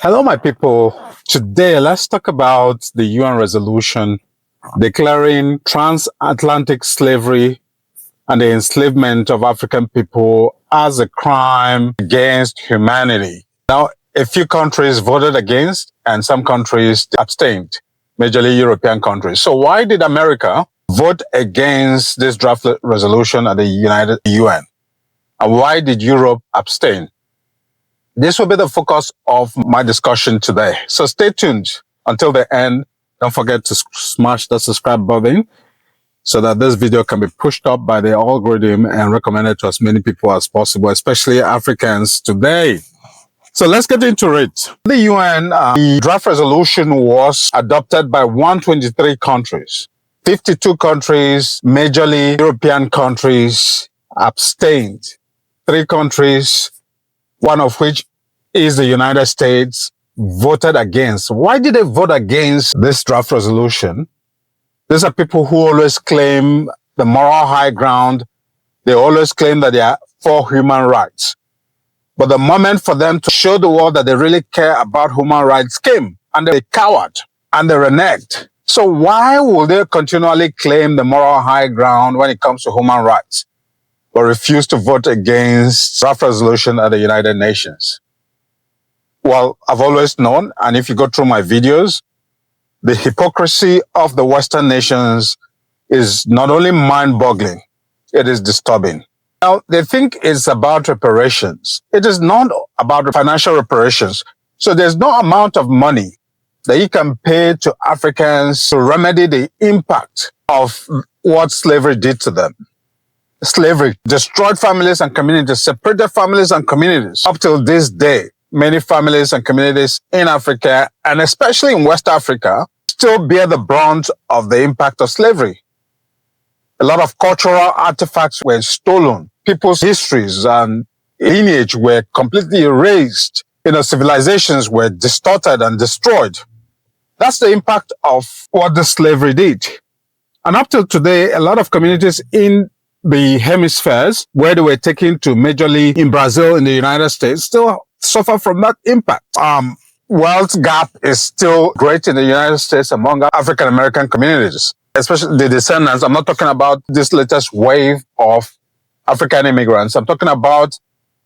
Hello, my people. Today, let's talk about the UN resolution declaring transatlantic slavery and the enslavement of African people as a crime against humanity. Now, a few countries voted against and some countries abstained, majorly European countries. So why did America vote against this draft resolution at the UN? And why did Europe abstain? This will be the focus of my discussion today. So stay tuned until the end. Don't forget to smash the subscribe button so that this video can be pushed up by the algorithm and recommended to as many people as possible, especially Africans today. So let's get into it. The UN, the draft resolution was adopted by 123 countries. 52 countries, majorly European countries, abstained. 3 countries, one of which is the United States, voted against. Why did they vote against this draft resolution? These are people who always claim the moral high ground. They always claim that they are for human rights. But the moment for them to show the world that they really care about human rights came, and they cowered and they reneged. So why will they continually claim the moral high ground when it comes to human rights, but refuse to vote against draft resolution at the United Nations? Well, I've always known, and if you go through my videos, the hypocrisy of the Western nations is not only mind-boggling, it is disturbing. Now, they think it's about reparations. It is not about financial reparations. So there's no amount of money that you can pay to Africans to remedy the impact of what slavery did to them. Slavery destroyed families and communities, separated families and communities. Up till this day, many families and communities in Africa, and especially in West Africa, still bear the brunt of the impact of slavery. A lot of cultural artifacts were stolen. People's histories and lineage were completely erased. Civilizations were distorted and destroyed. That's the impact of what the slavery did. And up till today, a lot of communities in the hemispheres where they were taken to, majorly in Brazil, in the United States, still suffer from that impact. Wealth gap is still great in the United States among African American communities, especially the descendants. I'm not talking about this latest wave of African immigrants. I'm talking about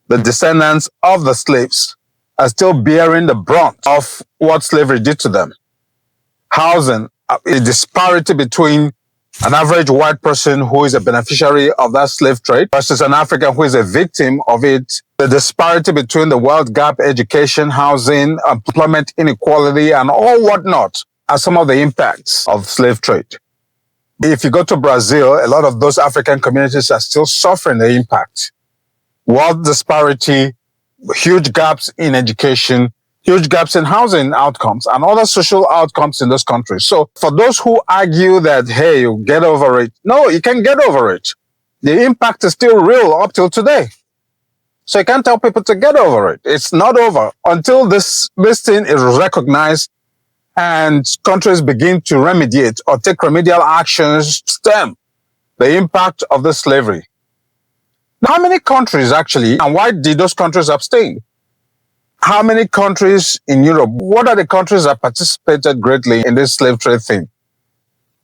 the descendants of the slaves are still bearing the brunt of what slavery did to them. Housing, a disparity between an average white person who is a beneficiary of that slave trade versus an African who is a victim of it. The disparity between the wealth gap, education, housing, employment inequality, and all whatnot are some of the impacts of slave trade. If you go to Brazil, a lot of those African communities are still suffering the impact. Wealth disparity, huge gaps in education, huge gaps in housing outcomes and other social outcomes in those countries. So for those who argue that, hey, you get over it, no, you can't get over it. The impact is still real up till today. So you can't tell people to get over it. It's not over until this thing is recognized and countries begin to remediate or take remedial actions to stem the impact of the slavery. Now, how many countries actually, and why did those countries abstain? How many countries in Europe? What are the countries that participated greatly in this slave trade thing?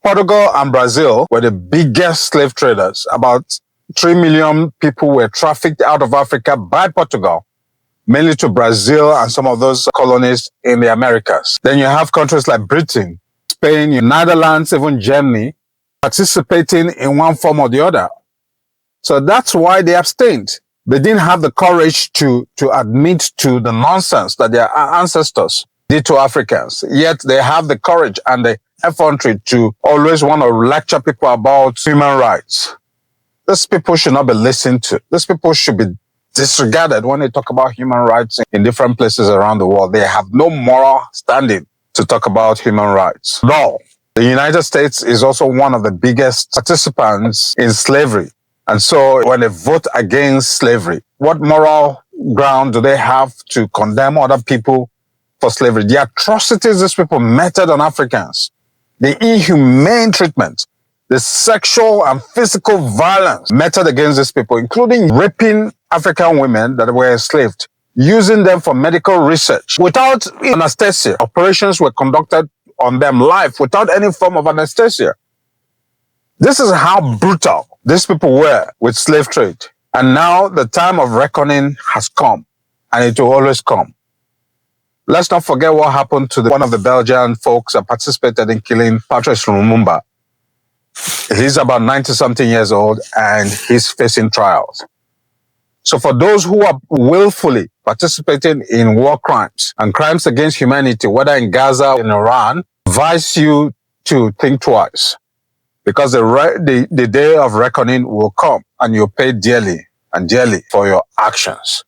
Portugal and Brazil were the biggest slave traders. About 3 million people were trafficked out of Africa by Portugal, mainly to Brazil and some of those colonies in the Americas. Then you have countries like Britain, Spain, the Netherlands, even Germany, participating in one form or the other. So that's why they abstained. They didn't have the courage to admit to the nonsense that their ancestors did to Africans. Yet they have the courage and the effrontery to always want to lecture people about human rights. These people should not be listened to. These people should be disregarded when they talk about human rights in different places around the world. They have no moral standing to talk about human rights. No. The United States is also one of the biggest participants in slavery. And so when they vote against slavery, what moral ground do they have to condemn other people for slavery? The atrocities these people meted on Africans, the inhumane treatment, the sexual and physical violence meted against these people, including raping African women that were enslaved, using them for medical research without anesthesia. Operations were conducted on them live without any form of anesthesia. This is how brutal these people were with slave trade. And now the time of reckoning has come, and it will always come. Let's not forget what happened to one of the Belgian folks that participated in killing Patrice Lumumba. He's about 90-something years old, and he's facing trials. So for those who are willfully participating in war crimes and crimes against humanity, whether in Gaza or in Iran, I advise you to think twice, because the day of reckoning will come, and you'll pay dearly and dearly for your actions.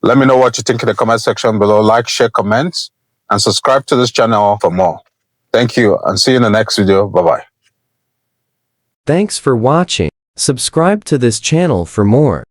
Let me know what you think in the comment section below. Like, share, comments, and subscribe to this channel for more. Thank you, and see you in the next video. Bye-bye. Thanks for watching. Subscribe to this channel for more.